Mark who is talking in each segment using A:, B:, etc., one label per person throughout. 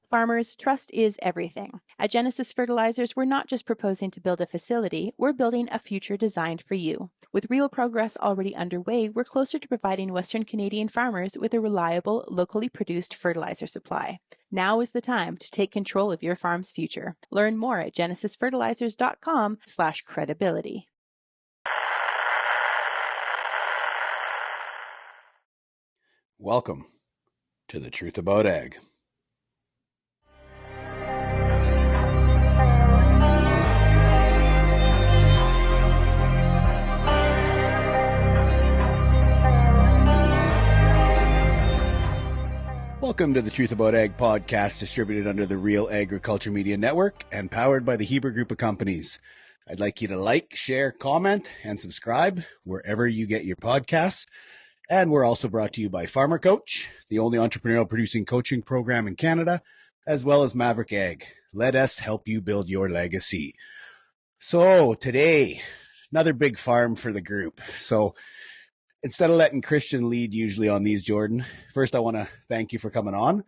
A: Farmers, trust is everything. At Genesis Fertilizers, we're not just proposing to build a facility, we're building a future designed for you. With real progress already underway, we're closer to providing Western Canadian farmers with a reliable, locally produced fertilizer supply. Now is the time to take control of your farm's future. Learn more at genesisfertilizers.com/credibility.
B: Welcome to The Truth About Ag. Welcome to the Truth About Ag podcast, distributed under the Real Agriculture Media Network and powered by the Heber Group of Companies. I'd like you to like, share, comment, and subscribe wherever you get your podcasts. And we're also brought to you by Farmer Coach, the only entrepreneurial producing coaching program in Canada, as well as Maverick Ag. Let us help you build your legacy. So today, another big farm for the group. So instead of letting Christian lead usually on these, Jordan, first I want to thank you for coming on,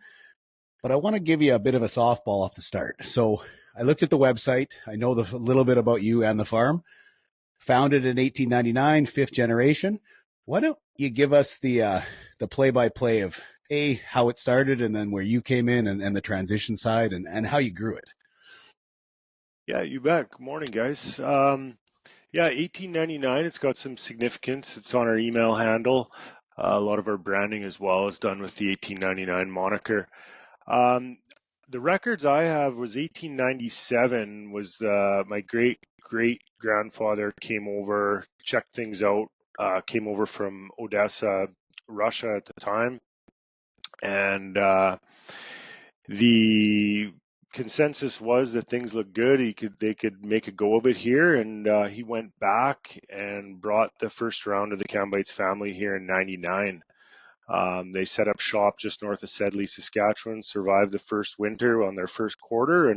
B: but I want to give you a bit of a softball off the start. So I looked at the website. I know a little bit about you and the farm. Founded in 1899, fifth generation. Why don't you give us the play-by-play of how it started, and then where you came in, and the transition side, and how you grew it?
C: Yeah, you bet. Good morning, guys. 1899, it's got some significance. It's on our email handle. A lot of our branding as well is done with the 1899 moniker. The records I have was 1897 was my great-great-grandfather came over, checked things out, came over from Odessa, Russia at the time. And the consensus was that things looked good. They could make a go of it here, and he went back and brought the first round of the Kambeitz family here in '99. They set up shop just north of Sedley, Saskatchewan, survived the first winter on their first quarter,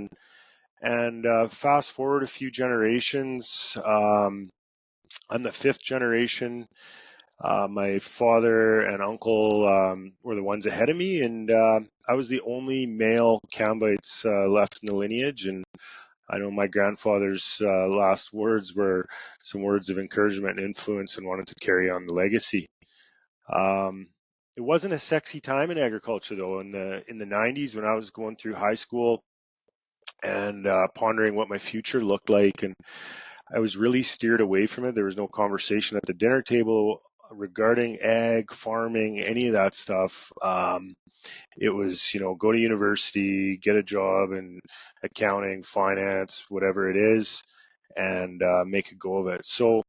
C: and fast forward a few generations. I'm the fifth generation. My father and uncle were the ones ahead of me, and I was the only male Kambeitz left in the lineage. And I know my grandfather's last words were some words of encouragement and influence, and wanted to carry on the legacy. It wasn't a sexy time in agriculture, though. In the 90s, when I was going through high school and pondering what my future looked like, and I was really steered away from it. There was no conversation at the dinner table regarding ag, farming, any of that stuff. It was, go to university, get a job in accounting, finance, whatever it is, and make a go of it. So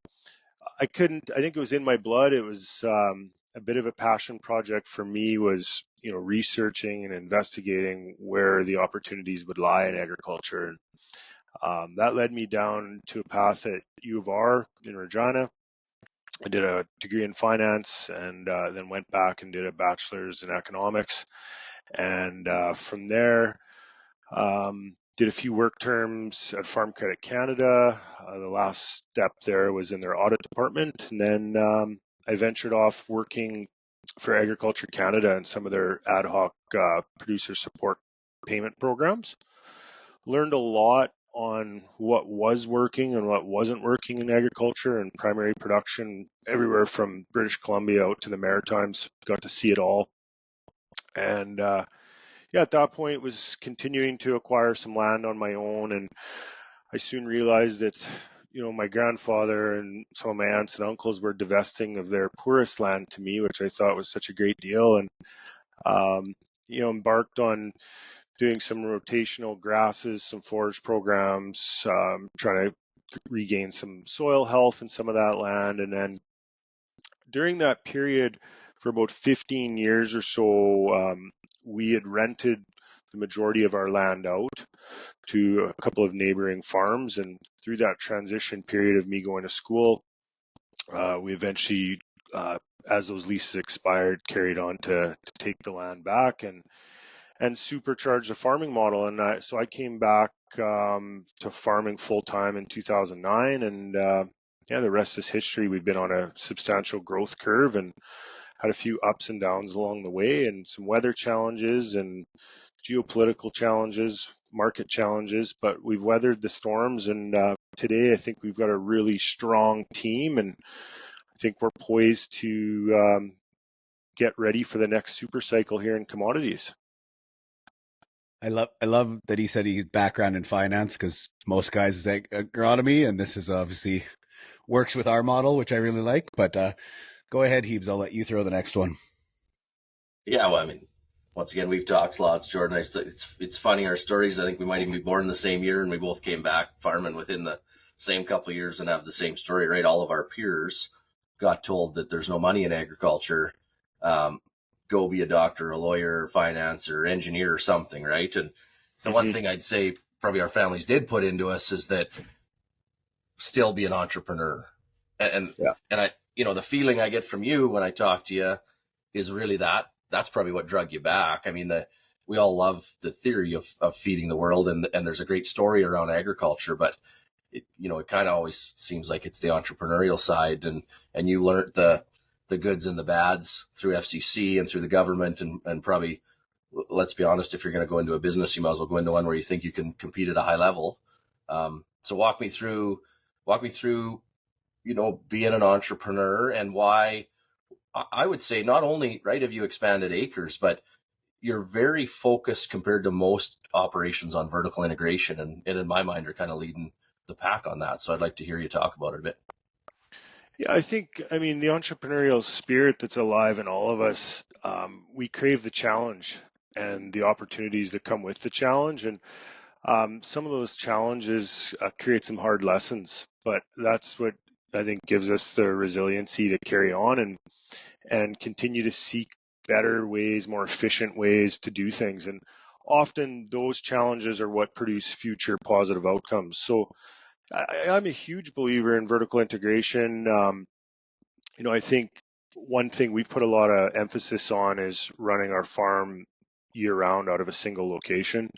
C: I think it was in my blood. It was a bit of a passion project for me, was, researching and investigating where the opportunities would lie in agriculture. And that led me down to a path at U of R in Regina. I did a degree in finance, and then went back and did a bachelor's in economics. And from there, did a few work terms at Farm Credit Canada. The last step there was in their audit department. And then I ventured off working for Agriculture Canada and some of their ad hoc producer support payment programs. Learned a lot on what was working and what wasn't working in agriculture and primary production, everywhere from British Columbia out to the Maritimes. Got to see it all. And at that point was continuing to acquire some land on my own. And I soon realized that, my grandfather and some of my aunts and uncles were divesting of their poorest land to me, which I thought was such a great deal. And, embarked on doing some rotational grasses, some forage programs, trying to regain some soil health in some of that land. And then during that period, for about 15 years or so, we had rented the majority of our land out to a couple of neighboring farms. And through that transition period of me going to school, we eventually, as those leases expired, carried on to take the land back and supercharge the farming model. And so I came back to farming full time in 2009, and the rest is history. We've been on a substantial growth curve and had a few ups and downs along the way, and some weather challenges and geopolitical challenges, market challenges, but we've weathered the storms. And today, I think we've got a really strong team, and I think we're poised to get ready for the next super cycle here in commodities.
B: I love that he said he's background in finance, because most guys is agronomy, and this is obviously works with our model, which I really like. But go ahead, Heebs. I'll let you throw the next one.
D: Yeah, well, I mean, once again, we've talked lots, Jordan. It's funny, our stories. I think we might even be born the same year, and we both came back farming within the same couple of years and have the same story, right? All of our peers got told that there's no money in agriculture. Go be a doctor, a lawyer, finance, or engineer or something, right? And the one thing I'd say probably our families did put into us is that still be an entrepreneur. And I, the feeling I get from you when I talk to you is really that's probably what drug you back. I mean, we all love the theory of feeding the world, and there's a great story around agriculture, but it kind of always seems like it's the entrepreneurial side, and you learned the goods and the bads through FCC and through the government, and probably, let's be honest, if you're going to go into a business, you might as well go into one where you think you can compete at a high level. So walk me through, being an entrepreneur, and why. I would say not only, right, have you expanded acres, but you're very focused compared to most operations on vertical integration, and in my mind are kind of leading the pack on that. So I'd like to hear you talk about it a bit.
C: Yeah, I mean, the entrepreneurial spirit that's alive in all of us, we crave the challenge and the opportunities that come with the challenge. And some of those challenges create some hard lessons, but that's what I think gives us the resiliency to carry on and continue to seek better ways, more efficient ways to do things. And often those challenges are what produce future positive outcomes. So I'm a huge believer in vertical integration. I think one thing we've put a lot of emphasis on is running our farm year round out of a single location.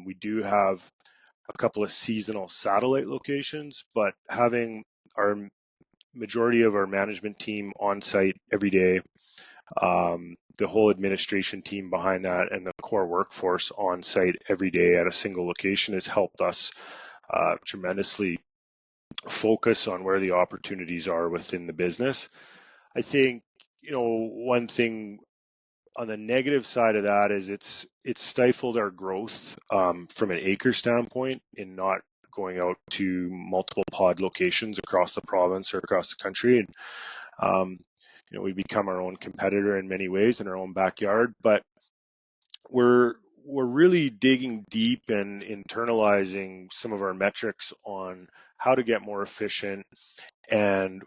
C: We do have a couple of seasonal satellite locations, but having our majority of our management team on site every day, the whole administration team behind that, and the core workforce on site every day at a single location has helped us tremendously focus on where the opportunities are within the business. I think, one thing on the negative side of that is it's stifled our growth from an acre standpoint in not going out to multiple pod locations across the province or across the country. And, we become our own competitor in many ways in our own backyard, but we're really digging deep and internalizing some of our metrics on how to get more efficient and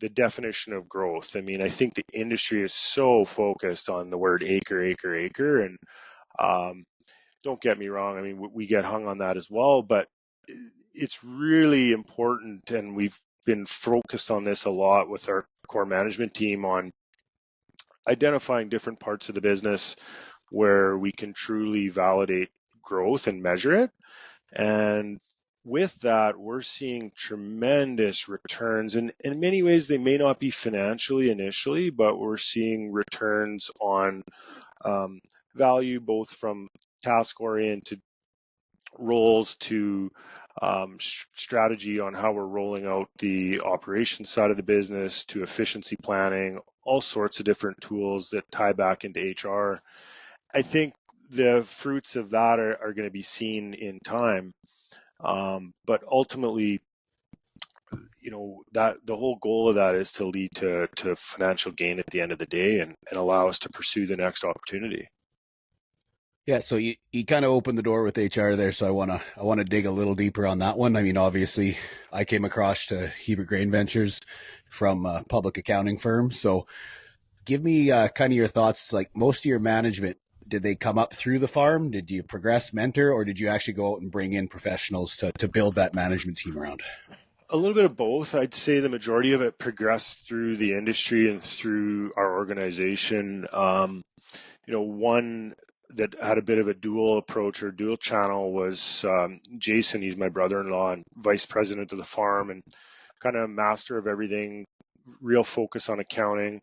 C: the definition of growth. I mean, I think the industry is so focused on the word acre, and don't get me wrong. I mean, we get hung on that as well, but it's really important, and we've been focused on this a lot with our core management team on identifying different parts of the business where we can truly validate growth and measure it. And with that, we're seeing tremendous returns. And in many ways, they may not be financially initially, but we're seeing returns on value, both from task-oriented roles to strategy on how we're rolling out the operations side of the business, to efficiency planning, all sorts of different tools that tie back into HR. I think the fruits of that are going to be seen in time. But ultimately, that the whole goal of that is to lead to financial gain at the end of the day, and allow us to pursue the next opportunity.
B: Yeah, so you kind of opened the door with HR there, so I wanna dig a little deeper on that one. I mean, obviously, I came across to Heber Grain Ventures from a public accounting firm. So give me kind of your thoughts. Like, most of your management, did they come up through the farm? Did you progress, mentor, or did you actually go out and bring in professionals to build that management team around?
C: A little bit of both. I'd say the majority of it progressed through the industry and through our organization. One that had a bit of a dual approach or dual channel was Jason. He's my brother-in-law and vice president of the farm, and kind of master of everything, real focus on accounting,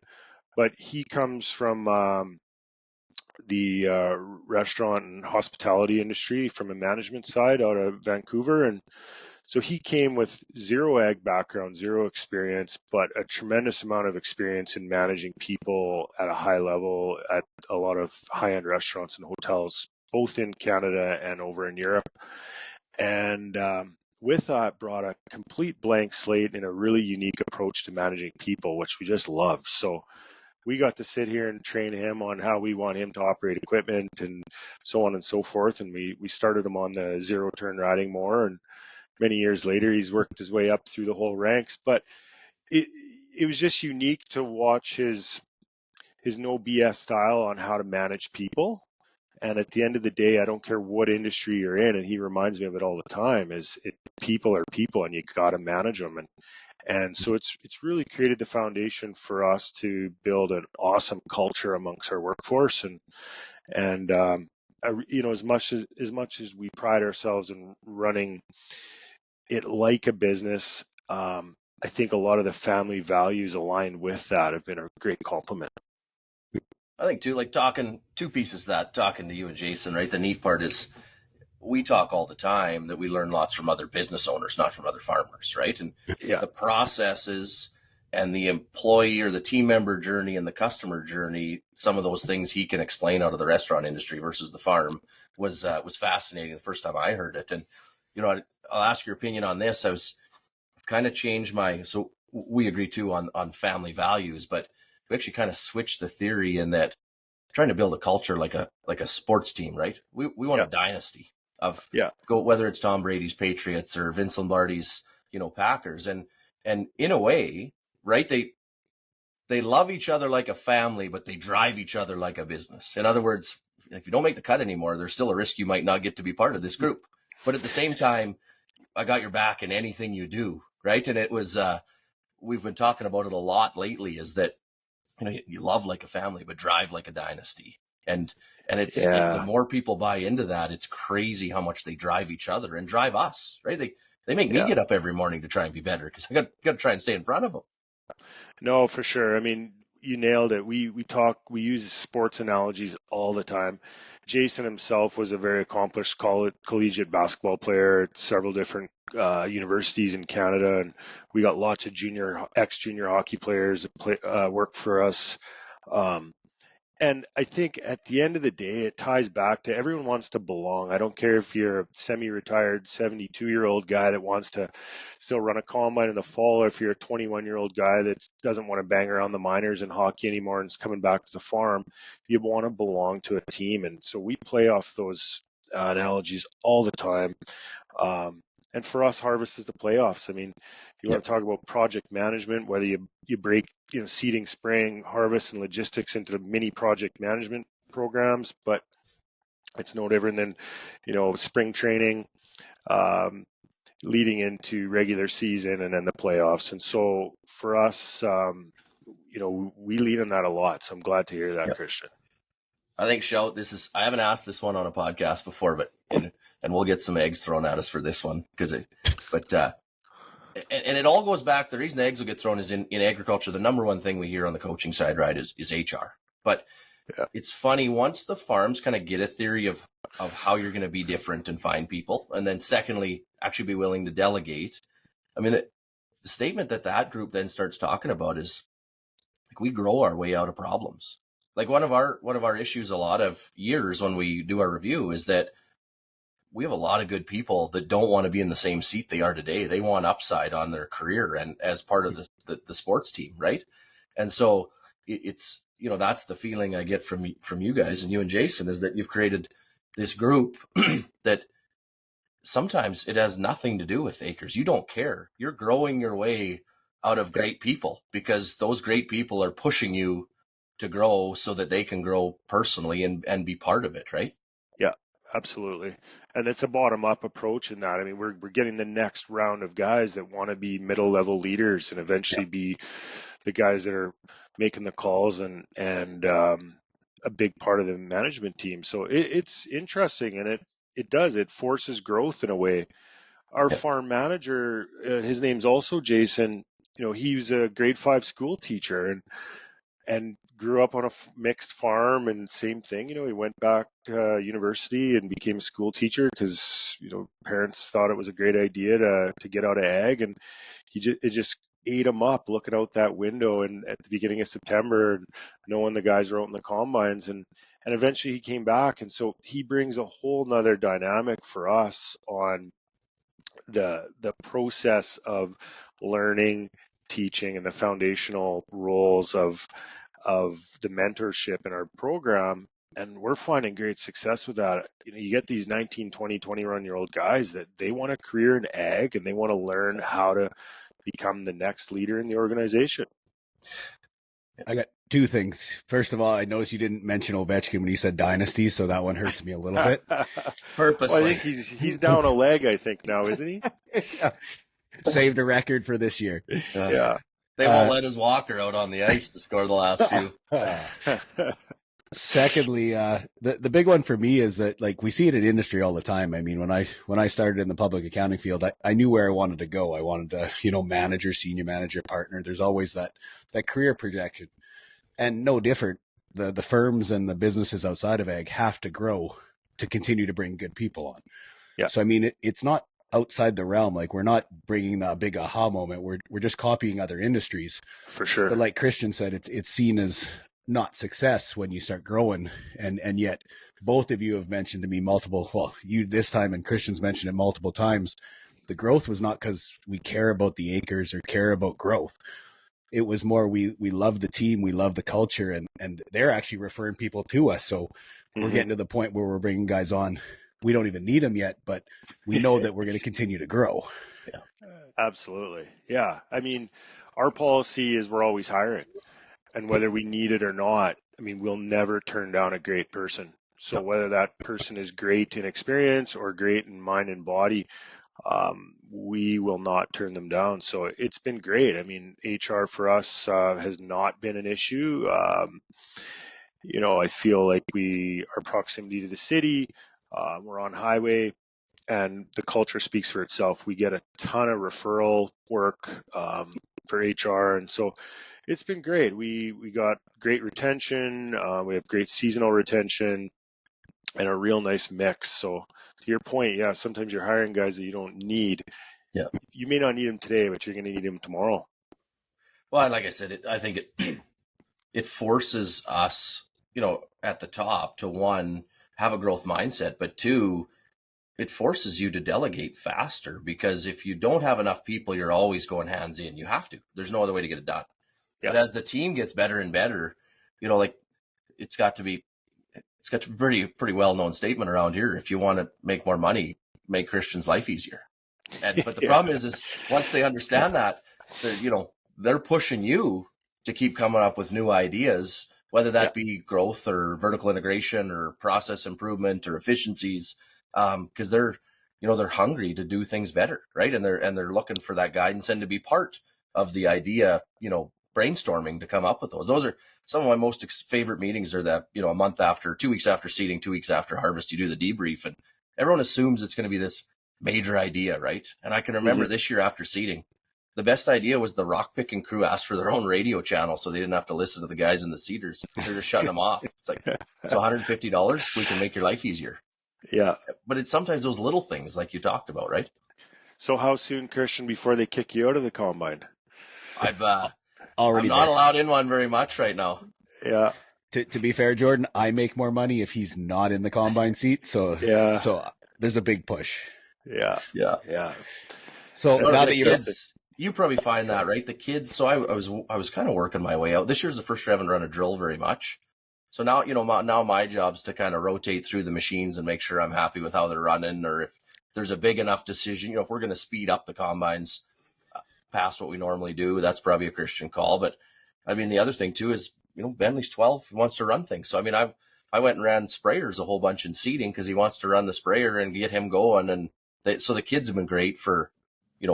C: but he comes from the restaurant and hospitality industry from a management side out of Vancouver. And so he came with zero ag background, zero experience, but a tremendous amount of experience in managing people at a high level at a lot of high-end restaurants and hotels, both in Canada and over in Europe. And with that brought a complete blank slate and a really unique approach to managing people, which we just love. So we got to sit here and train him on how we want him to operate equipment and so on and so forth. And we started him on the zero turn riding mower, and many years later, he's worked his way up through the whole ranks. But it was just unique to watch his no BS style on how to manage people. And at the end of the day, I don't care what industry you're in, and he reminds me of it all the time, people are people and you got to manage them. And so it's really created the foundation for us to build an awesome culture amongst our workforce. And as much as we pride ourselves in running it like a business, I think a lot of the family values aligned with that have been a great compliment.
D: I think too, like talking two pieces of that, talking to you and Jason, right? The neat part is we talk all the time that we learn lots from other business owners, not from other farmers, right? And the processes and the employee or the team member journey and the customer journey, some of those things he can explain out of the restaurant industry versus the farm was fascinating the first time I heard it. And, I'll ask your opinion on this. I've kind of changed so we agree too on family values, but we actually kind of switched the theory in that trying to build a culture like a sports team, right? We want a dynasty of whether it's Tom Brady's Patriots or Vince Lombardi's, Packers. And in a way, right, they love each other like a family, but they drive each other like a business. In other words, if you don't make the cut anymore, there's still a risk you might not get to be part of this group. But at the same time, I got your back in anything you do, right? And it was, we've been talking about it a lot lately, is that, you love like a family, but drive like a dynasty. And it's the more people buy into that, it's crazy how much they drive each other and drive us, right? They make me get up every morning to try and be better because I got to try and stay in front of them.
C: No, for sure. I mean, you nailed it. We use sports analogies all the time. Jason himself was a very accomplished collegiate basketball player at several different universities in Canada, and we got lots of ex-junior hockey players that work for us. And I think at the end of the day, it ties back to everyone wants to belong. I don't care if you're a semi-retired 72-year-old guy that wants to still run a combine in the fall, or if you're a 21-year-old guy that doesn't want to bang around the minors in hockey anymore and is coming back to the farm. You want to belong to a team. And so we play off those analogies all the time. And for us, harvest is the playoffs. I mean, if you want to talk about project management, whether you break, seeding, spraying, harvest, and logistics into mini project management programs, but it's no different than, spring training, leading into regular season and then the playoffs. And so for us, we lead on that a lot. So I'm glad to hear that, Christian.
D: I think, I haven't asked this one on a podcast before, but and we'll get some eggs thrown at us for this one and it all goes back. The reason the eggs will get thrown is in agriculture. The number one thing we hear on the coaching side, right, is HR. But it's funny, once the farms kind of get a theory of how you're going to be different and find people, and then secondly, actually be willing to delegate. I mean, the statement that group then starts talking about is like, we grow our way out of problems. Like one of our issues a lot of years when we do our review is that we have a lot of good people that don't want to be in the same seat they are today. They want upside on their career and as part of the sports team, right? And so it's, that's the feeling I get from you guys and you and Jason, is that you've created this group that sometimes it has nothing to do with acres. You don't care. You're growing your way out of great people because those great people are pushing you to grow so that they can grow personally and be part of it, right?
C: Yeah, absolutely. And it's a bottom-up approach in that. I mean, we're getting the next round of guys that want to be middle-level leaders and eventually be the guys that are making the calls and a big part of the management team. So it's interesting, and it forces growth in a way. Our farm manager, his name's also Jason. He was a grade 5 school teacher, and grew up on a mixed farm, and same thing. He went back to university and became a school teacher because parents thought it was a great idea to get out of ag, and it just ate him up looking out that window and at the beginning of September, and knowing the guys were out in the combines, and eventually he came back, and so he brings a whole nother dynamic for us on the process of learning, teaching, and the foundational roles of the mentorship in our program. And we're finding great success with that. You get these 19, 20, 21-year-old guys that they want a career in ag, and they want to learn how to become the next leader in the organization.
B: I got two things. First of all, I noticed you didn't mention Ovechkin when you said dynasty, so that one hurts me a little bit.
D: Purposely.
C: Well, I think he's down a leg, I think, now, isn't he?
B: Yeah. Saved a record for this year.
C: Yeah.
D: They won't let his walker out on the ice to score the last few.
B: Secondly, the big one for me is that, like, we see it in industry all the time. I mean, when I started in the public accounting field, I knew where I wanted to go. I wanted to, manager, senior manager, partner. There's always that career projection, and no different. The firms and the businesses outside of ag have to grow to continue to bring good people on.
C: Yeah.
B: So I mean, it's not outside the realm. Like, we're not bringing that big aha moment. We're just copying other industries.
C: For sure.
B: But like Christian said, it's seen as not success when you start growing. And yet both of you have mentioned to me you this time, and Christian's mentioned it multiple times. The growth was not because we care about the acres or care about growth. It was more, we love the team, we love the culture, and they're actually referring people to us. So we're getting to the point where we're bringing guys on. We don't even need them yet, but we know that we're going to continue to grow.
C: Yeah, absolutely. Yeah. I mean, our policy is we're always hiring, and whether we need it or not, I mean, we'll never turn down a great person. So whether that person is great in experience or great in mind and body, we will not turn them down. So it's been great. I mean, HR for us has not been an issue. I feel like our proximity to the city, we're on highway, and the culture speaks for itself. We get a ton of referral work for HR, and so it's been great. We got great retention. We have great seasonal retention and a real nice mix. So to your point, yeah, sometimes you're hiring guys that you don't need.
D: Yeah.
C: You may not need them today, but you're going to need them tomorrow.
D: Well, like I said, I think it forces us, at the top to, one, have a growth mindset, but two, it forces you to delegate faster, because if you don't have enough people, you're always going hands in. You have to. There's no other way to get it done. Yeah. But as the team gets better and better, it's got to be pretty well-known statement around here. If you want to make more money, make Christian's life easier. But the problem is once they understand that, they're pushing you to keep coming up with new ideas, whether that be growth or vertical integration or process improvement or efficiencies, because they're hungry to do things better, right? And they're looking for that guidance and to be part of the idea, brainstorming to come up with those. Those are some of my most favorite meetings. Are that, a month after, 2 weeks after seeding, 2 weeks after harvest, you do the debrief, and everyone assumes it's going to be this major idea, right? And I can remember this year after seeding, the best idea was the rock picking crew asked for their own radio channel so they didn't have to listen to the guys in the seeders. They're just shutting them off. It's like, it's $150. We can make your life easier. Yeah. But it's sometimes those little things like you talked about, right?
C: So how soon, Christian, before they kick you out of the combine?
D: I'm not allowed in one very much right now.
C: Yeah.
B: To be fair, Jordan, I make more money if he's not in the combine seat. So there's a big push.
C: Yeah.
B: So now that
D: you probably find that, right? The kids. So I was kind of working my way out. This year's the first year I haven't run a drill very much. So now, now my job's to kind of rotate through the machines and make sure I'm happy with how they're running, or if there's a big enough decision, if we're going to speed up the combines past what we normally do, that's probably a Christian call. But I mean, the other thing too is, Bentley's 12, he wants to run things. So I mean, I went and ran sprayers a whole bunch in seeding because he wants to run the sprayer and get him going. And so the kids have been great for,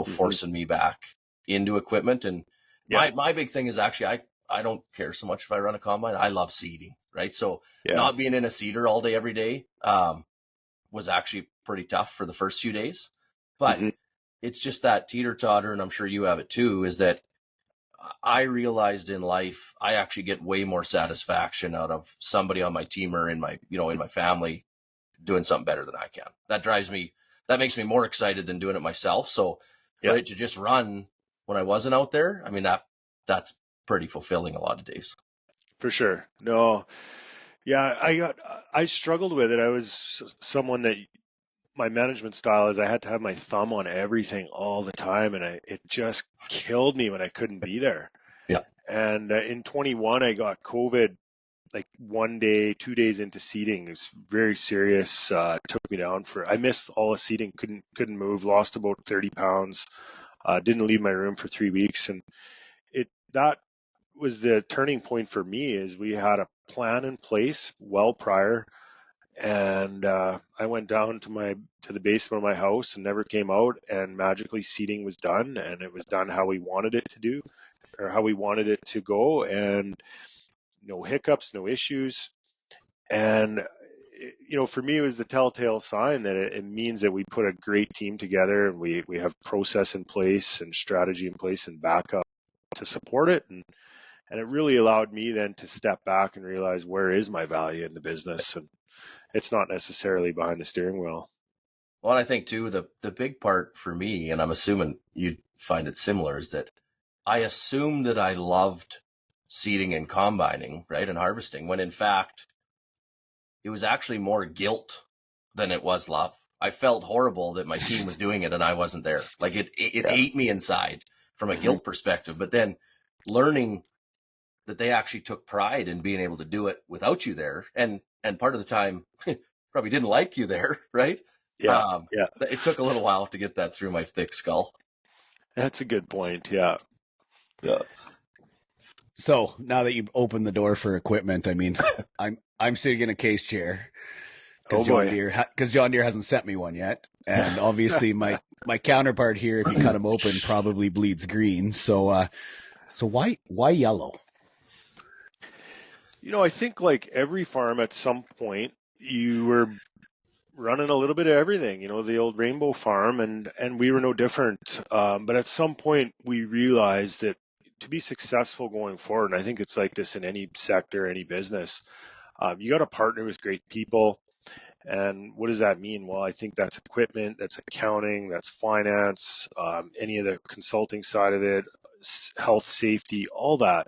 D: forcing me back into equipment. And my big thing is actually, I don't care so much if I run a combine. I love seeding, right? So not being in a seeder all day, every day, was actually pretty tough for the first few days. But it's just that teeter-totter, and I'm sure you have it too, is that I realized in life, I actually get way more satisfaction out of somebody on my team or in my, in my family doing something better than I can. That makes me more excited than doing it myself. So for it to just run when I wasn't out there, I mean, that's pretty fulfilling a lot of days.
C: For sure. No. Yeah, I struggled with it. I was someone that my management style is I had to have my thumb on everything all the time, and it just killed me when I couldn't be there.
D: Yeah.
C: And in 21, I got COVID like 1 day, 2 days into seating. It was very serious. Took me down I missed all the seating, couldn't move, lost about 30 pounds, didn't leave my room for 3 weeks. And that was the turning point for me is we had a plan in place well prior. And I went down to the basement of my house and never came out. And magically, seating was done, and it was done how we wanted it to do, or how we wanted it to go, and no hiccups, no issues. And for me, it was the telltale sign that it means that we put a great team together, and we have process in place and strategy in place and backup to support it. And it really allowed me then to step back and realize where is my value in the business, and it's not necessarily behind the steering wheel.
D: Well, I think too, the big part for me, and I'm assuming you'd find it similar, is that I assumed that I loved seeding and combining, right, and harvesting, when in fact, it was actually more guilt than it was love. I felt horrible that my team was doing it and I wasn't there. Like it ate me inside from a guilt perspective. But then learning that they actually took pride in being able to do it without you there, and part of the time probably didn't like you there, right?
C: Yeah.
D: It took a little while to get that through my thick skull.
C: That's a good point. Yeah.
B: So now that you've opened the door for equipment, I mean, I'm sitting in a case chair because John Deere hasn't sent me one yet, and obviously my counterpart here, if you cut him open, probably bleeds green. So why yellow?
C: I think like every farm at some point you were running a little bit of everything, the old rainbow farm, and we were no different. But at some point we realized that to be successful going forward, and I think it's like this in any sector, any business, you got to partner with great people. And what does that mean? Well, I think that's equipment, that's accounting, that's finance, any of the consulting side of it, health, safety, all that.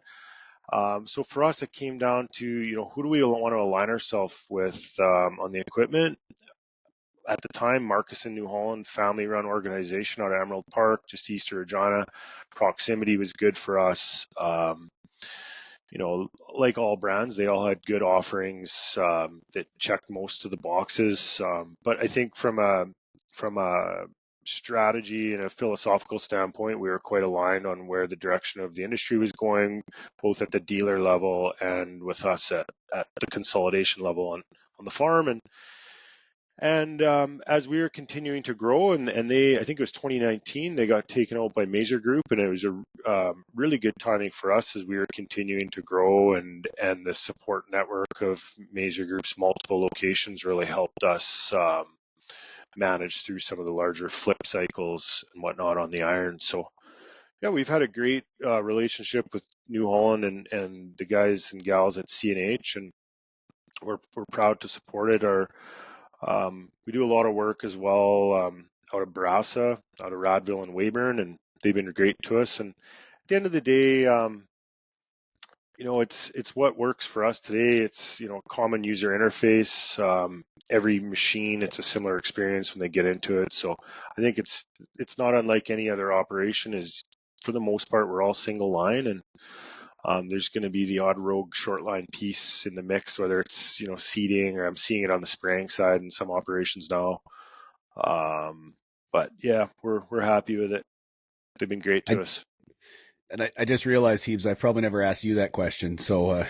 C: So for us, it came down to, who do we want to align ourselves with on the equipment? At the time, Marcus and New Holland, family-run organization out of Emerald Park, just east of Regina. Proximity was good for us. Like all brands, they all had good offerings that checked most of the boxes. But I think from a strategy and a philosophical standpoint, we were quite aligned on where the direction of the industry was going, both at the dealer level and with us at the consolidation level on the farm. And as we were continuing to grow, and I think it was 2019, they got taken out by Mazer Group, and it was a really good timing for us as we were continuing to grow, and the support network of Mazer Group's multiple locations really helped us manage through some of the larger flip cycles and whatnot on the iron. So yeah, we've had a great relationship with New Holland and the guys and gals at CNH, and we're proud to support it. We do a lot of work as well out of Barassa, out of Radville and Weyburn, and they've been great to us. And at the end of the day, it's what works for us today. It's common user interface. Every machine, it's a similar experience when they get into it. So I think it's not unlike any other operation. Is for the most part we're all single line, and there's going to be the odd rogue short line piece in the mix, whether it's seeding, or I'm seeing it on the spraying side in some operations now. But yeah, we're happy with it. They've been great to us.
B: And I just realized, Heebs, I probably never asked you that question. So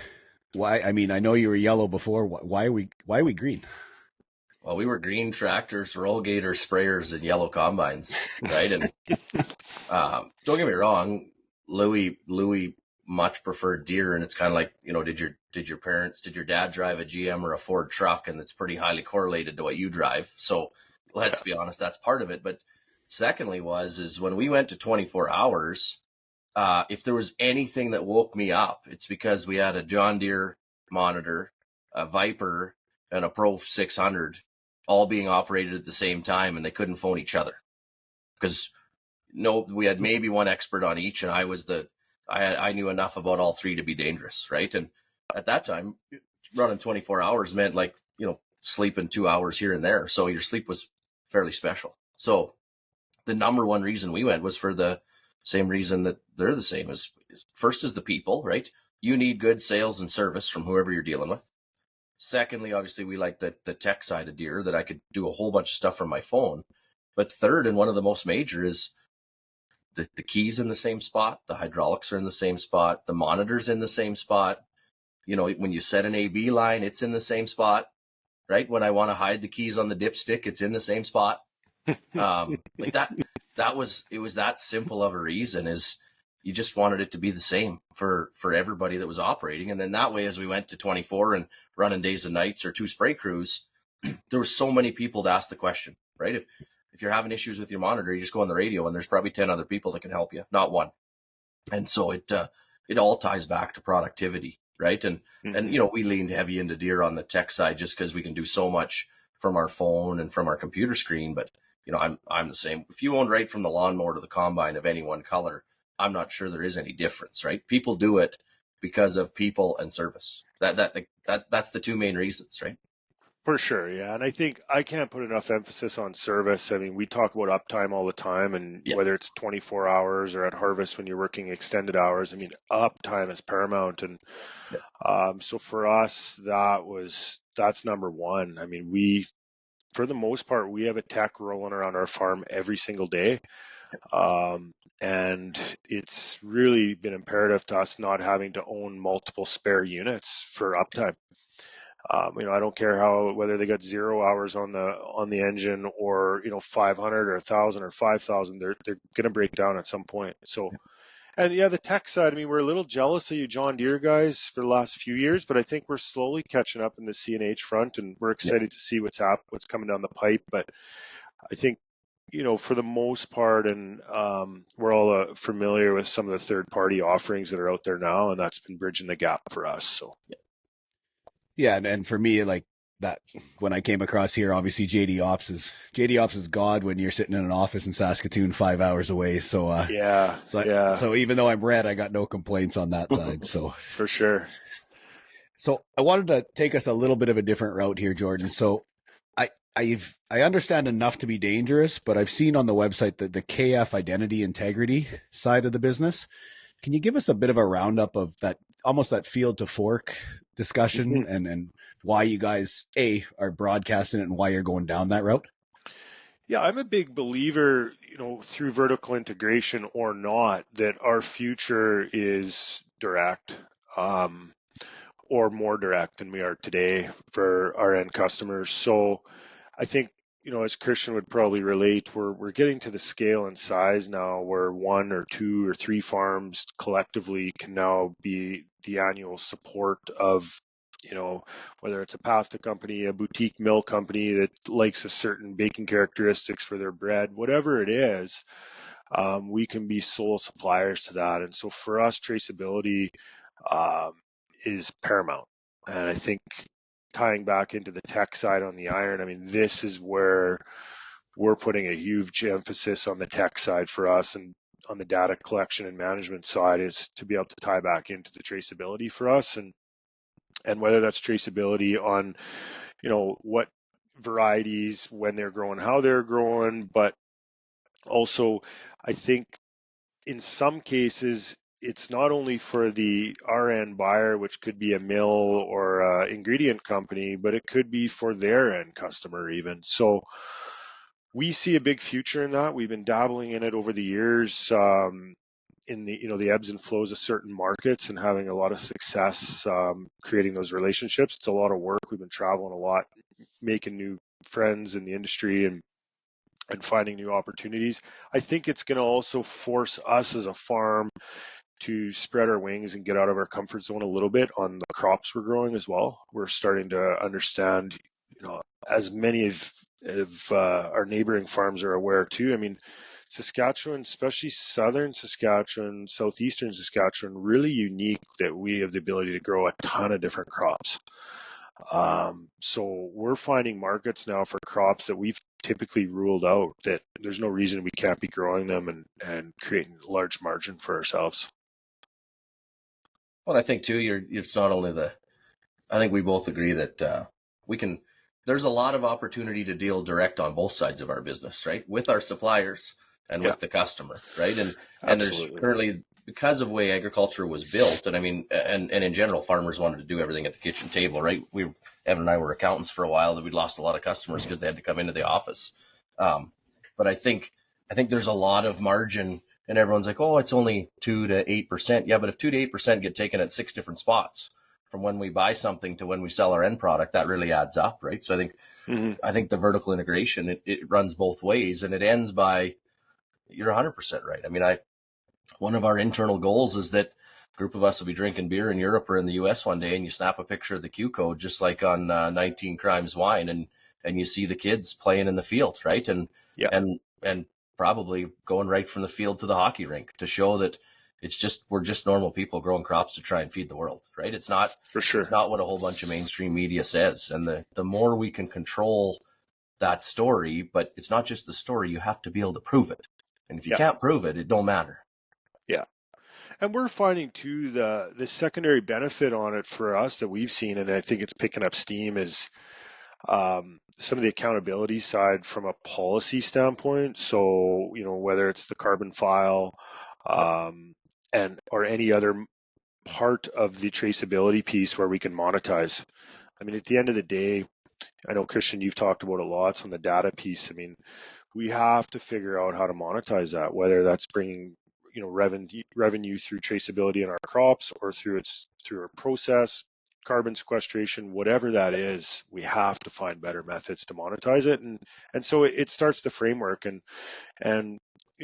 B: why? I mean, I know you were yellow before. Why are we green?
D: Well, we were green tractors, rollgator sprayers, and yellow combines, right? And don't get me wrong, Louis much preferred Deere, and it's kind of like, did your dad drive a GM or a Ford truck, and it's pretty highly correlated to what you drive. So let's be honest, that's part of it. But secondly is when we went to 24 hours, if there was anything that woke me up, it's because we had a John Deere monitor, a Viper, and a Pro 600 all being operated at the same time, and they couldn't phone each other because we had maybe one expert on each, and I knew enough about all three to be dangerous, right? And at that time, running 24 hours meant sleeping 2 hours here and there, so your sleep was fairly special. So the number one reason we went was for the same reason that they're the same as first is the people, right? You need good sales and service from whoever you're dealing with. Secondly, obviously, we like the tech side of Deere that I could do a whole bunch of stuff from my phone. But third, and one of the most major, is the keys in the same spot, the hydraulics are in the same spot, the monitor's in the same spot. When you set an AB line, it's in the same spot, right? When I want to hide the keys on the dipstick, it's in the same spot. Like that. It was that simple of a reason, is you just wanted it to be the same for everybody that was operating. And then that way, as we went to 24 and running days and nights or 2 spray crews, there were so many people to ask the question, right? If you're having issues with your monitor, you just go on the radio and there's probably 10 other people that can help you, not one. And so it all ties back to productivity, right? And we leaned heavy into Deere on the tech side just because we can do so much from our phone and from our computer screen. But I'm the same. If you own right from the lawnmower to the combine of any one color, I'm not sure there is any difference, right? People do it because of people and service. That's the 2 main reasons, right?
C: For sure, yeah. And I think I can't put enough emphasis on service. I mean, we talk about uptime all the time, and whether it's 24 hours or at harvest when you're working extended hours, I mean, uptime is paramount. And so for us, that's number one. I mean, for the most part, we have a tech rolling around our farm every single day. And it's really been imperative to us not having to own multiple spare units for uptime. I don't care whether they got 0 hours on the engine or 500 or 1,000 or 5,000, they're going to break down at some point. So, and yeah, the tech side, I mean, we're a little jealous of you John Deere guys for the last few years, but I think we're slowly catching up in the CNH front, and we're excited to see what's coming down the pipe. But I think, for the most part, and we're all familiar with some of the third-party offerings that are out there now, and that's been bridging the gap for us. So.
B: Yeah, and for me, like that, when I came across here, obviously JD Ops is God when you're sitting in an office in Saskatoon 5 hours away. So So even though I'm red, I got no complaints on that side. So
C: for sure.
B: So I wanted to take us a little bit of a different route here, Jordan. So I understand enough to be dangerous, but I've seen on the website the KF identity integrity side of the business. Can you give us a bit of a roundup of that, almost that field to fork discussion, and why you guys are broadcasting it and why you're going down that route?
C: Yeah, I'm a big believer, through vertical integration or not, that our future is direct, or more direct than we are today for our end customers. So I think, as Christian would probably relate, we're getting to the scale and size now where 1 or 2 or 3 farms collectively can now be the annual support of, whether it's a pasta company, a boutique mill company that likes a certain baking characteristics for their bread, whatever it is, we can be sole suppliers to that. And so for us, traceability is paramount. And I think, tying back into the tech side on the iron, I mean, this is where we're putting a huge emphasis on the tech side for us, and on the data collection and management side is to be able to tie back into the traceability for us, and whether that's traceability on, what varieties, when they're growing, how they're growing, but also I think in some cases it's not only for the RN buyer, which could be a mill or an ingredient company, but it could be for their end customer even. So we see a big future in that. We've been dabbling in it over the years, in the ebbs and flows of certain markets, and having a lot of success creating those relationships. It's a lot of work. We've been traveling a lot, making new friends in the industry, and finding new opportunities. I think it's going to also force us as a farm to spread our wings and get out of our comfort zone a little bit on the crops we're growing as well. We're starting to understand, as many of our neighboring farms are aware too. I mean, Saskatchewan, especially southern Saskatchewan, southeastern Saskatchewan, really unique that we have the ability to grow a ton of different crops. So we're finding markets now for crops that we've typically ruled out, that there's no reason we can't be growing them and creating large margin for ourselves.
D: Well, I think too, it's not only I think we both agree that there's a lot of opportunity to deal direct on both sides of our business, right? With our suppliers and with the customer, right? And there's
C: Absolutely.
D: currently, because of the way agriculture was built, and I mean, and in general, farmers wanted to do everything at the kitchen table, right? Evan and I were accountants for a while, that we'd lost a lot of customers because they had to come into the office. But I think there's a lot of margin, and everyone's like, oh, it's only 2 to 8%. Yeah, but if 2 to 8% get taken at 6 different spots, from when we buy something to when we sell our end product, that really adds up, right? So I think the vertical integration, it runs both ways, and it ends by, you're 100% right. I mean, one of our internal goals is that a group of us will be drinking beer in Europe or in the US one day, and you snap a picture of the Q code, just like on 19 Crimes Wine, and you see the kids playing in the field, right? And probably going right from the field to the hockey rink, to show that we're just normal people growing crops to try and feed the world, right? It's not,
C: for sure.
D: It's not what a whole bunch of mainstream media says. And the more we can control that story, but it's not just the story, you have to be able to prove it. And if you can't prove it, it don't matter.
C: Yeah. And we're finding too, the secondary benefit on it for us that we've seen, and I think it's picking up steam, is some of the accountability side from a policy standpoint. So, whether it's the carbon file, or any other part of the traceability piece where we can monetize. I mean, at the end of the day, I know, Christian, you've talked about it lots on the data piece. I mean, we have to figure out how to monetize that, whether that's bringing revenue through traceability in our crops, or through our process, carbon sequestration, whatever that is. We have to find better methods to monetize it, and so it starts the framework. And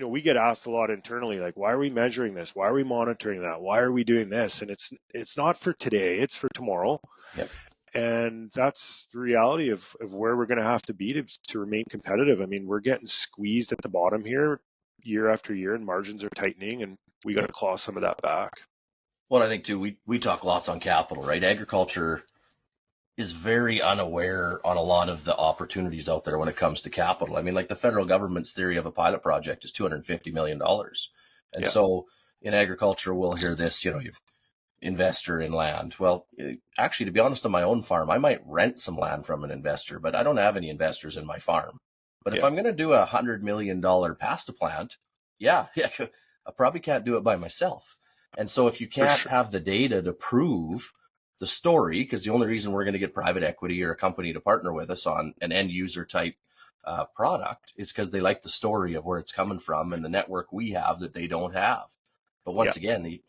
C: we get asked a lot internally, like, why are we measuring this? Why are we monitoring that? Why are we doing this? And it's not for today, it's for tomorrow.
D: Yep.
C: And that's the reality of where we're going to have to be to remain competitive. I mean, we're getting squeezed at the bottom here year after year, and margins are tightening, and we got to claw some of that back.
D: Well, I think too, we talk lots on capital, right? Agriculture is very unaware on a lot of the opportunities out there when it comes to capital. I mean, like the federal government's theory of a pilot project is $250 million. And so in agriculture, we'll hear this, you investor in land. Well, actually, to be honest, on my own farm, I might rent some land from an investor, but I don't have any investors in my farm. But if I'm going to do $100 million pasta plant, I probably can't do it by myself. And so if you can't have the data to prove the story, because the only reason we're going to get private equity or a company to partner with us on an end user type product is because they like the story of where it's coming from and the network we have that they don't have. But once again, you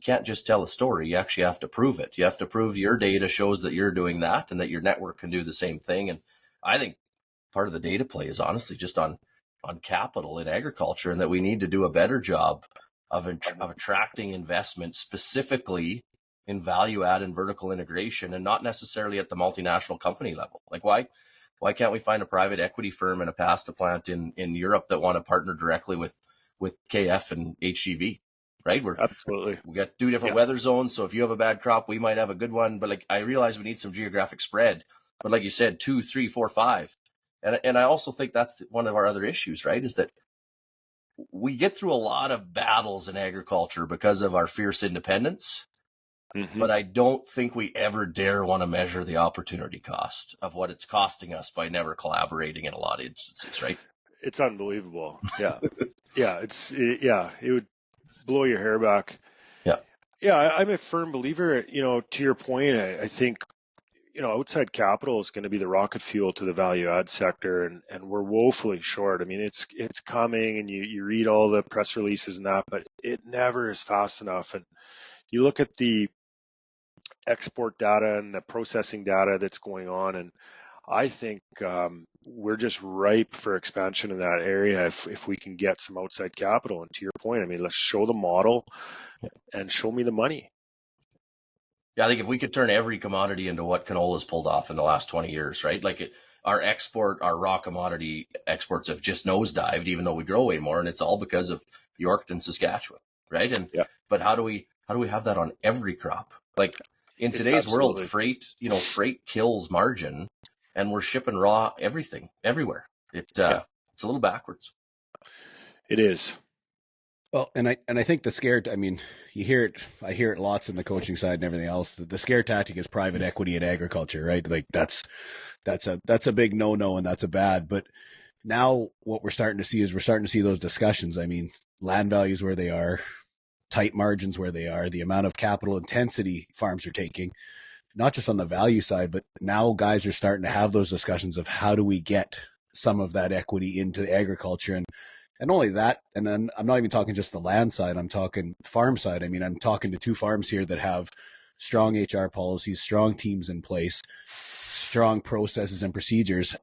D: can't just tell a story. You actually have to prove it. You have to prove your data shows that you're doing that and that your network can do the same thing. And I think part of the data play is honestly just on capital in agriculture, and that we need to do a better job of attracting investment specifically in value add and vertical integration, and not necessarily at the multinational company level. Like why can't we find a private equity firm and a pasta plant in Europe that want to partner directly with KF and HGV, right?
C: Absolutely.
D: We got 2 different weather zones. So if you have a bad crop, we might have a good one. But like, I realize we need some geographic spread, but like you said, 2, 3, 4, 5. And I also think that's one of our other issues, right? Is that we get through a lot of battles in agriculture because of our fierce independence. Mm-hmm. But I don't think we ever dare want to measure the opportunity cost of what it's costing us by never collaborating in a lot of instances, right?
C: It's unbelievable. Yeah. It would blow your hair back. Yeah. I'm a firm believer, to your point. I think, outside capital is going to be the rocket fuel to the value add sector, and we're woefully short. I mean, it's coming, and you read all the press releases and that, but it never is fast enough. And you look at the export data and the processing data that's going on, and I think we're just ripe for expansion in that area if we can get some outside capital. And to your point, I mean, let's show the model and show me the money.
D: Yeah, I think if we could turn every commodity into what canola's pulled off in the last 20 years, right? Like our raw commodity exports have just nosedived, even though we grow way more, and it's all because of York and Saskatchewan, right? And but how do we have that on every crop? Like in today's world, freight kills margin, and we're shipping raw everything everywhere. It's a little backwards.
C: It is.
B: Well, and I think the scare, I mean, I hear it lots in the coaching side and everything else. The scare tactic is private equity in agriculture, right? Like that's a big no-no, and that's a bad. But now what we're starting to see is those discussions. I mean, land values where they are, tight margins where they are, the amount of capital intensity farms are taking, not just on the value side, but now guys are starting to have those discussions of how do we get some of that equity into agriculture. And only that, and then I'm not even talking just the land side, I'm talking farm side. I mean, I'm talking to 2 farms here that have strong HR policies, strong teams in place, strong processes and procedures.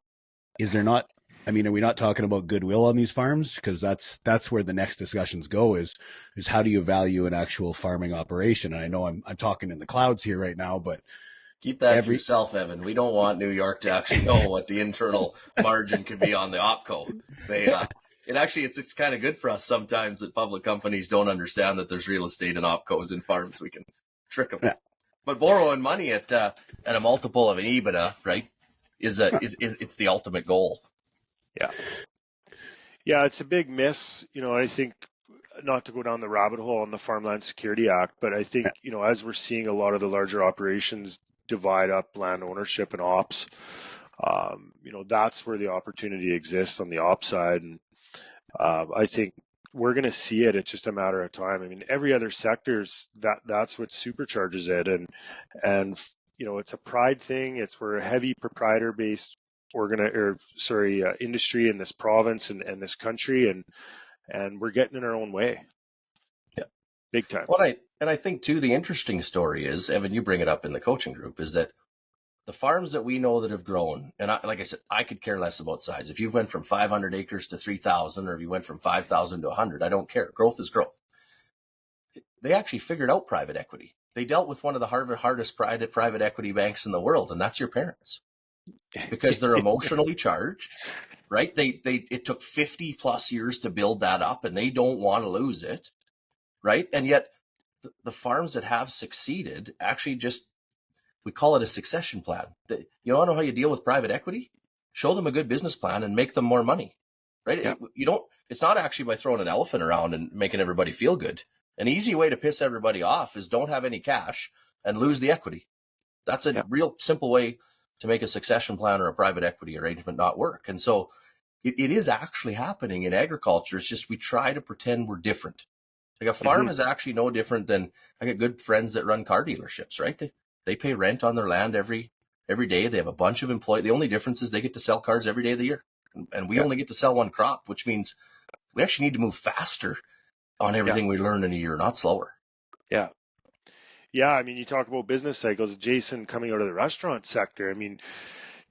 B: Is there not, I mean, are we not talking about goodwill on these farms? Because that's where the next discussions go is how do you value an actual farming operation? And I know I'm talking in the clouds here right now, but
D: keep that to yourself, Evan. We don't want New York to actually know what the internal margin could be on the OpCo. It's kind of good for us sometimes that public companies don't understand that there's real estate and OpCos and farms. We can trick them. Yeah. But borrowing money at a multiple of an EBITDA, right, is it's the ultimate goal.
C: Yeah, it's a big miss. I think, not to go down the rabbit hole on the Farmland Security Act, but I think, as we're seeing a lot of the larger operations divide up land ownership and ops, that's where the opportunity exists on the ops side. And I think we're going to see it. It's just a matter of time. I mean, every other sector's that's what supercharges it. And it's a pride thing. We're a heavy proprietor based industry in this province and this country, and we're getting in our own way.
D: Yeah,
C: big time.
D: Well, I think too, the interesting story is, Evan, you bring it up in the coaching group, is that the farms that we know that have grown, and like I said, I could care less about size. If you went from 500 acres to 3,000, or if you went from 5,000 to 100, I don't care. Growth is growth. They actually figured out private equity. They dealt with one of the hardest private equity banks in the world, and that's your parents, because they're emotionally charged, right? It took 50 plus years to build that up, and they don't want to lose it, right? And yet the farms that have succeeded actually we call it a succession plan. You want to know how you deal with private equity? Show them a good business plan and make them more money, right? Yeah. It's not actually by throwing an elephant around and making everybody feel good. An easy way to piss everybody off is don't have any cash and lose the equity. That's a real simple way to make a succession plan or a private equity arrangement not work. And so it is actually happening in agriculture. It's just we try to pretend we're different. Like a farm is actually no different than, I got good friends that run car dealerships, right? They pay rent on their land every day. They have a bunch of employees. The only difference is they get to sell cars every day of the year. And we only get to sell one crop, which means we actually need to move faster on everything we learn in a year, not slower.
C: Yeah. Yeah, I mean, you talk about business cycles. Jason, coming out of the restaurant sector, I mean,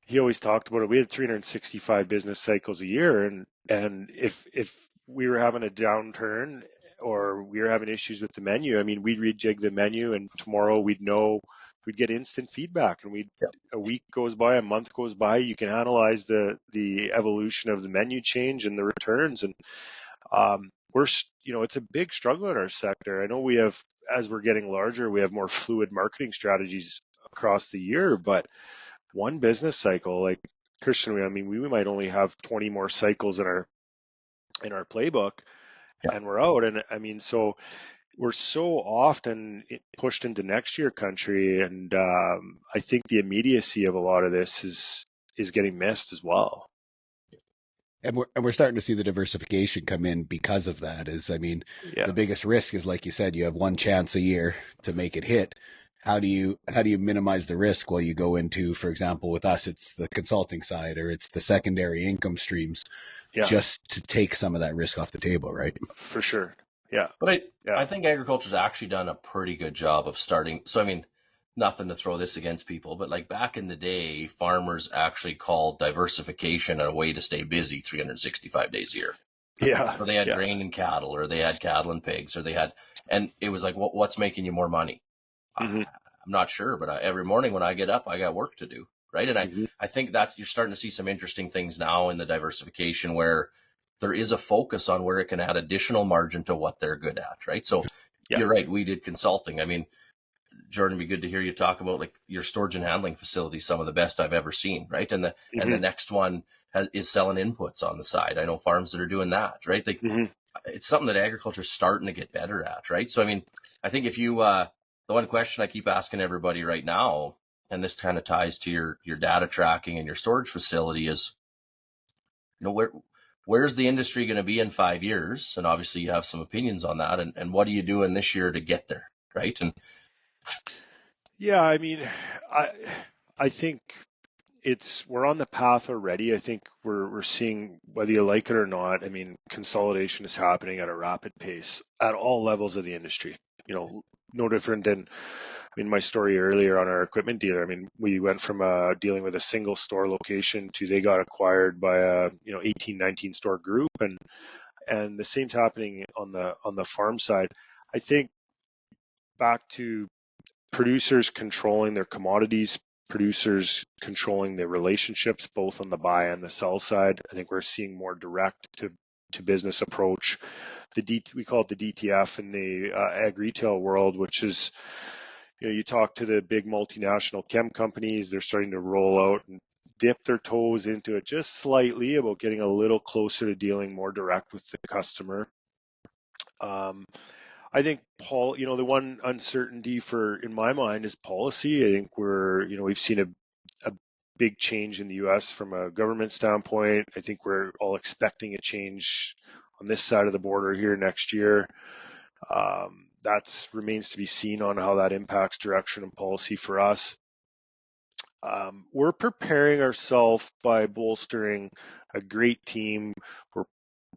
C: he always talked about it. We had 365 business cycles a year. And if we were having a downturn or we were having issues with the menu, I mean, we'd rejig the menu, and tomorrow we'd get instant feedback, and a week goes by, a month goes by, you can analyze the evolution of the menu change and the returns. And it's a big struggle in our sector. I know we have, as we're getting larger, we have more fluid marketing strategies across the year, but one business cycle, like Christian, I mean, we might only have 20 more cycles in our playbook, and we're out. And I mean, so we're so often pushed into next year country, and I think the immediacy of a lot of this is getting missed as well.
B: And we're starting to see the diversification come in because of that. The biggest risk is, like you said, you have one chance a year to make it hit. How do you minimize the risk? Well, you go into, for example, with us, it's the consulting side, or it's the secondary income streams, just to take some of that risk off the table, right?
C: For sure. Yeah.
D: But I think agriculture's actually done a pretty good job of starting. So, I mean, nothing to throw this against people, but like back in the day, farmers actually called diversification a way to stay busy 365 days a year.
C: Yeah.
D: Or they had grain and cattle, or they had cattle and pigs, and it was like, what's making you more money? I'm not sure, but every morning when I get up, I got work to do. right? And I think that's, you're starting to see some interesting things now in the diversification where there is a focus on where it can add additional margin to what they're good at, right? So you're right. We did consulting. I mean, Jordan, it'd be good to hear you talk about like your storage and handling facility, some of the best I've ever seen, right? And the next one is selling inputs on the side. I know farms that are doing that, right? Like it's something that agriculture is starting to get better at, right? So I mean, I think if you the one question I keep asking everybody right now, and this kind of ties to your data tracking and your storage facility, is, you know, where's the industry going to be in 5 years? And obviously you have some opinions on that. And what are you doing this year to get there, right? And
C: yeah, I mean, I think we're on the path already. I think we're seeing, whether you like it or not, I mean, consolidation is happening at a rapid pace at all levels of the industry. You know, no different than, I mean, my story earlier on our equipment dealer. I mean, we went from dealing with a single store location to they got acquired by a 18, 19 store group, and the same's happening on the farm side. I think back to producers controlling their commodities, producers controlling their relationships, both on the buy and the sell side. I think we're seeing more direct to business approach. We call it the DTF in the ag retail world, which is, you talk to the big multinational chem companies, they're starting to roll out and dip their toes into it just slightly about getting a little closer to dealing more direct with the customer. I think the one uncertainty in my mind is policy. I think we've seen a big change in the U.S. from a government standpoint. I think we're all expecting a change on this side of the border here next year. That remains to be seen on how that impacts direction and policy for us. We're preparing ourselves by bolstering a great team.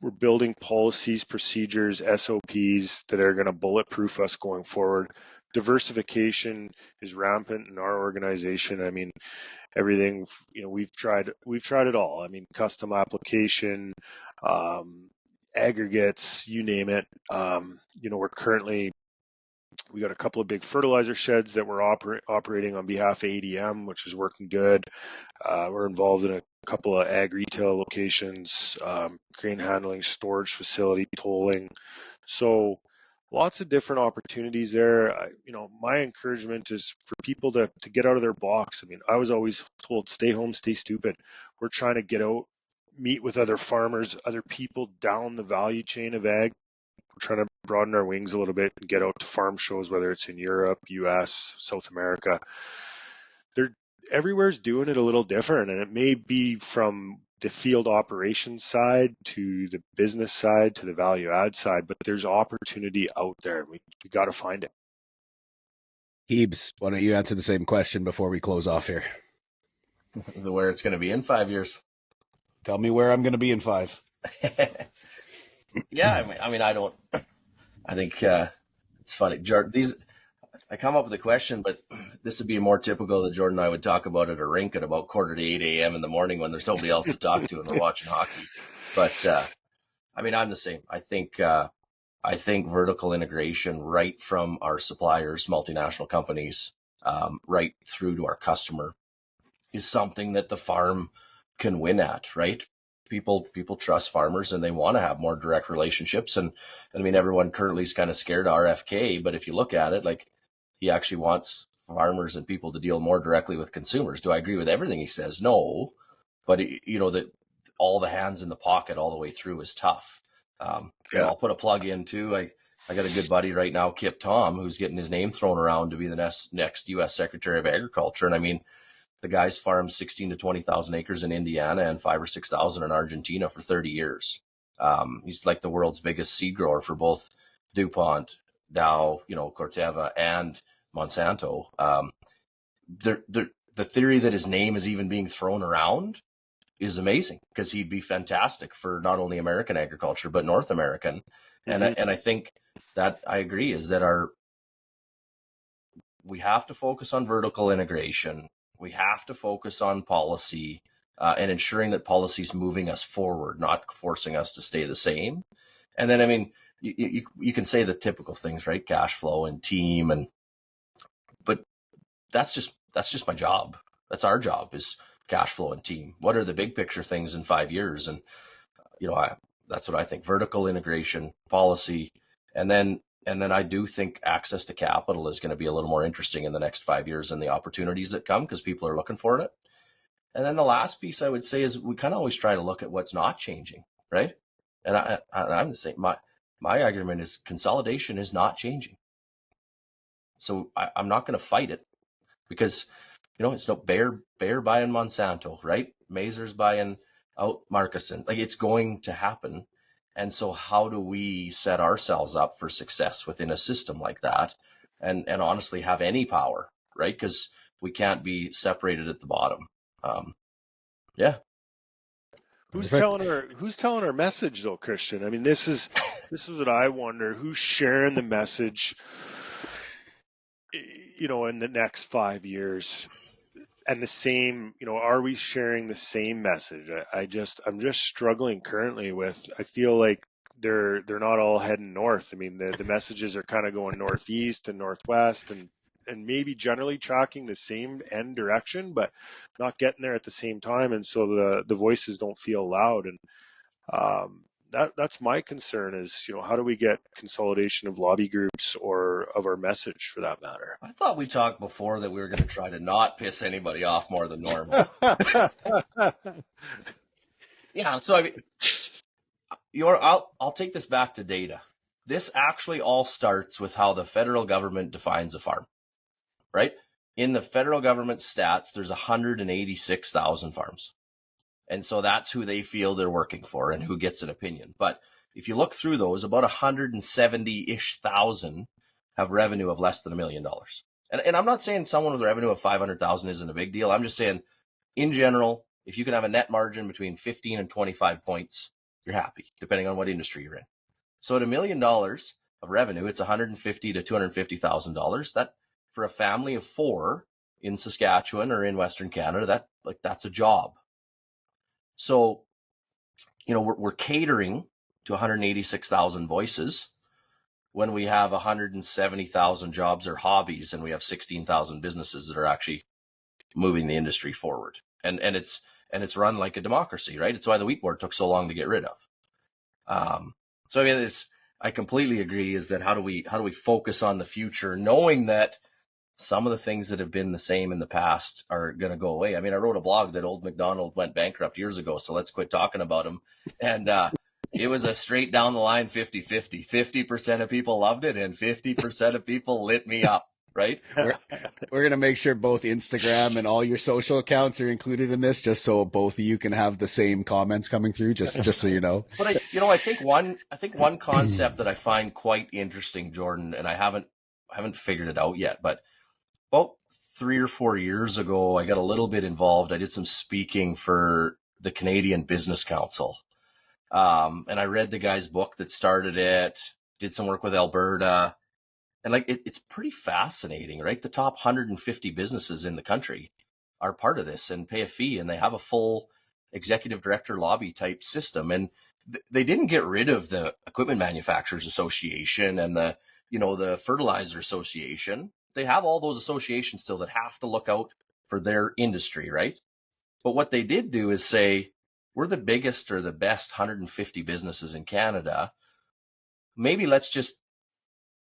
C: We're building policies, procedures, SOPs that are going to bulletproof us going forward. Diversification is rampant in our organization. I mean, everything, we've tried it all. I mean, custom application, aggregates, you name it. We got a couple of big fertilizer sheds that we're operating on behalf of ADM, which is working good. We're involved in a couple of ag retail locations, grain handling, storage facility, tolling. So lots of different opportunities there. My encouragement is for people to get out of their box. I mean, I was always told, stay home, stay stupid. We're trying to get out, meet with other farmers, other people down the value chain of ag. We're trying to broaden our wings a little bit and get out to farm shows, whether it's in Europe, US, South America. Everywhere's doing it a little different, and it may be from the field operations side to the business side to the value add side, but there's opportunity out there. We got to find it.
B: Hebes, why don't you answer the same question before we close off here?
D: Where it's going to be in 5 years.
B: Tell me where I'm going to be in 5.
D: Yeah, I think it's funny. I come up with a question, but this would be more typical that Jordan and I would talk about at a rink at about 7:45 a.m. in the morning when there's nobody else to talk to and we're watching hockey. But I'm the same. I think vertical integration right from our suppliers, multinational companies, right through to our customer is something that the farm can win at, right? People trust farmers and they want to have more direct relationships. And I mean, everyone currently is kind of scared of RFK, but if you look at it, like, he actually wants farmers and people to deal more directly with consumers. Do I agree with everything he says? No, but that all the hands in the pocket all the way through is tough. I'll put a plug in too. I got a good buddy right now, Kip Tom, who's getting his name thrown around to be the next U.S. Secretary of Agriculture. And I mean, the guy's farmed 16 to 20,000 acres in Indiana and 5,000 or 6,000 in Argentina for 30 years. He's like the world's biggest seed grower for both DuPont, Dow, Corteva, and Monsanto. The theory that his name is even being thrown around is amazing, because he'd be fantastic for not only American agriculture but North American. And I think that I agree is that we have to focus on vertical integration. We have to focus on policy and ensuring that policy is moving us forward, not forcing us to stay the same. And then, I mean, you can say the typical things, right? Cash flow and team, but that's just my job. That's our job, is cash flow and team. What are the big picture things in 5 years? And, that's what I think. Vertical integration, policy, and then I do think access to capital is going to be a little more interesting in the next 5 years, and the opportunities that come because people are looking for it. And then the last piece I would say is we kind of always try to look at what's not changing, right? And I'm the same. My argument is consolidation is not changing. So I'm not going to fight it because, it's no Bayer buying Monsanto, right? Mazer's buying out Marcusson. Like, it's going to happen. And so how do we set ourselves up for success within a system like that and honestly have any power, right? Because we can't be separated at the bottom. Yeah.
C: Who's telling our message though, Christian? I mean, this is what I wonder. Who's sharing the message, in the next 5 years? And the same, are we sharing the same message? I'm just struggling currently with, I feel like they're not all heading north. I mean, the messages are kind of going northeast and northwest and maybe generally tracking the same end direction, but not getting there at the same time. And so the voices don't feel loud. And that's my concern is, how do we get consolidation of lobby groups or of our message for that matter?
D: I thought we talked before that we were going to try to not piss anybody off more than normal. Yeah. So I mean, I'll take this back to data. This actually all starts with how the federal government defines a farm, right? In the federal government stats, there's 186,000 farms. And so that's who they feel they're working for and who gets an opinion. But if you look through those, about 170-ish thousand have revenue of less than $1 million. And I'm not saying someone with a revenue of 500,000 isn't a big deal. I'm just saying, in general, if you can have a net margin between 15 and 25 points, you're happy, depending on what industry you're in. So at $1 million of revenue, it's $150,000 to $250,000. That, for a family of 4 in Saskatchewan or in Western Canada, that's a job. So, we're catering to 186,000 voices when we have 170,000 jobs or hobbies, and we have 16,000 businesses that are actually moving the industry forward. And it's run like a democracy, right? It's why the wheat board took so long to get rid of. So I mean, I completely agree. Is that how do we focus on the future, knowing that some of the things that have been the same in the past are going to go away. I mean, I wrote a blog that Old McDonald went bankrupt years ago, so let's quit talking about him. And it was a straight down the line 50-50. 50% of people loved it, and 50% of people lit me up, right?
B: We're going to make sure both Instagram and all your social accounts are included in this, just so both of you can have the same comments coming through, just so you know.
D: But I think one concept that I find quite interesting, Jordan, and I haven't figured it out yet, but about 3 or 4 years ago, I got a little bit involved. I did some speaking for the Canadian Business Council. And I read the guy's book that started it, did some work with Alberta. And it's pretty fascinating, right? The top 150 businesses in the country are part of this and pay a fee, and they have a full executive director lobby type system. And they didn't get rid of the Equipment Manufacturers Association and the Fertilizer Association. They have all those associations still that have to look out for their industry, right? But what they did do is say, we're the biggest or the best 150 businesses in Canada. Maybe let's just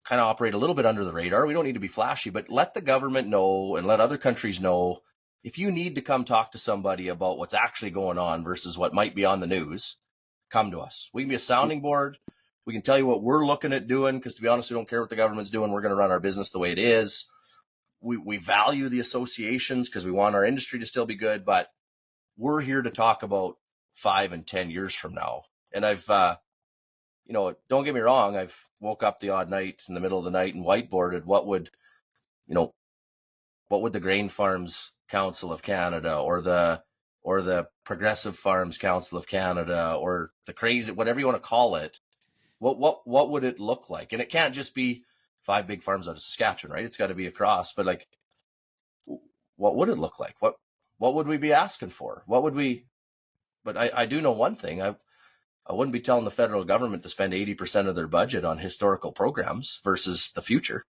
D: kind of operate a little bit under the radar. We don't need to be flashy, but let the government know and let other countries know, if you need to come talk to somebody about what's actually going on versus what might be on the news, come to us. We can be a sounding board. We can tell you what we're looking at doing, because to be honest, we don't care what the government's doing. We're going to run our business the way it is. We value the associations because we want our industry to still be good, but we're here to talk about 5 and 10 years from now. And I've, don't get me wrong, I've woke up the odd night in the middle of the night and whiteboarded what would the Grain Farms Council of Canada or the Progressive Farms Council of Canada or the crazy, whatever you want to call it, what would it look like? And it can't just be 5 big farms out of Saskatchewan, right? It's got to be across. But what would it look like? What would we be asking for? But I do know one thing. I wouldn't be telling the federal government to spend 80% of their budget on historical programs versus the future.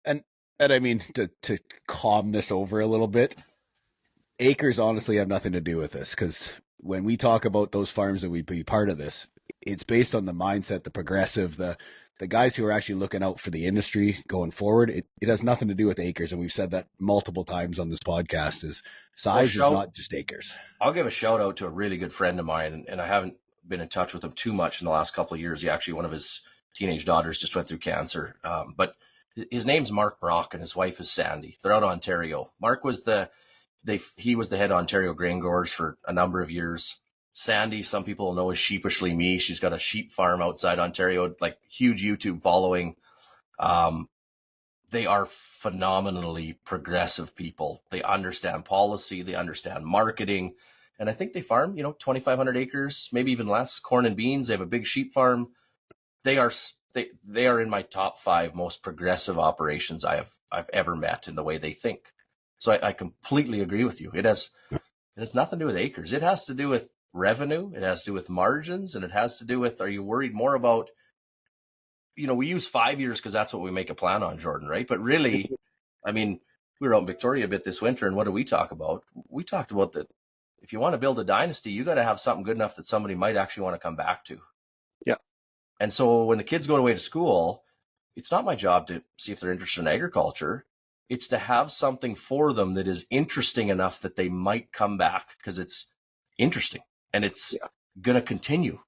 B: And And I mean, to calm this over a little bit, acres honestly have nothing to do with this, because when we talk about those farms that would be part of this, it's based on the mindset, the progressive, the guys who are actually looking out for the industry going forward. It has nothing to do with acres, and we've said that multiple times on this podcast. Is size is not just acres.
E: I'll give a shout out to a really good friend of mine, and I haven't been in touch with him too much in the last couple of years. One of his teenage daughters just went through cancer, but his name's Mark Brock, and his wife is Sandy. They're out of Ontario. Mark was he was the head Ontario grain growers for a number of years. Sandy, some people know as Sheepishly Me. She's got a sheep farm outside Ontario, like huge YouTube following. They are phenomenally progressive people. They understand policy. They understand marketing. And I think they farm, 2,500 acres, maybe even less, corn and beans. They have a big sheep farm. They are in my top 5 most progressive operations I've ever met in the way they think. So I completely agree with you. It has nothing to do with acres. It has to do with revenue. It has to do with margins, and it has to do with, are you worried more about, we use 5 years because that's what we make a plan on, Jordan, right? But really, I mean, we were out in Victoria a bit this winter, and what did we talk about? We talked about that if you want to build a dynasty, you got to have something good enough that somebody might actually want to come back to.
C: Yeah.
E: And so when the kids go away to school, it's not my job to see if they're interested in agriculture. It's to have something for them that is interesting enough that they might come back because it's interesting and it's going to continue.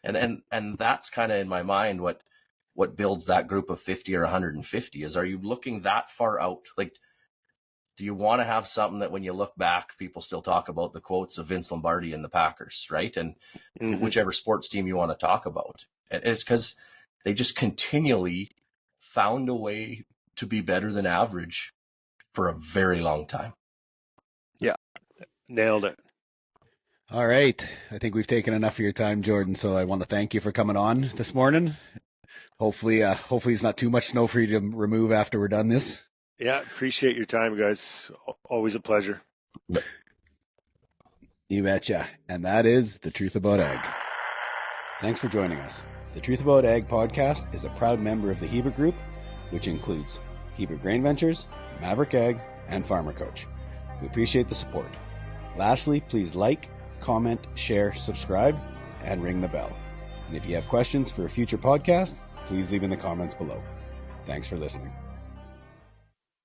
E: And that's kind of in my mind what builds that group of 50 or 150 is, are you looking that far out? Like, do you want to have something that when you look back, people still talk about the quotes of Vince Lombardi and the Packers, right? And whichever sports team you want to talk about. And it's because they just continually found a way to be better than average for a very long time.
C: Yeah, nailed it.
B: All right. I think we've taken enough of your time, Jordan. So I want to thank you for coming on this morning. Hopefully it's not too much snow for you to remove after we're done this.
C: Yeah, appreciate your time, guys. Always a pleasure.
B: You betcha. And that is The Truth About Ag. Thanks for joining us. The Truth About Ag podcast is a proud member of the Heber Group, which includes Heber Grain Ventures, Maverick Ag, and Farmer Coach. We appreciate the support. Lastly, please like, comment, share, subscribe, and ring the bell. And if you have questions for a future podcast, please leave in the comments below. Thanks for listening.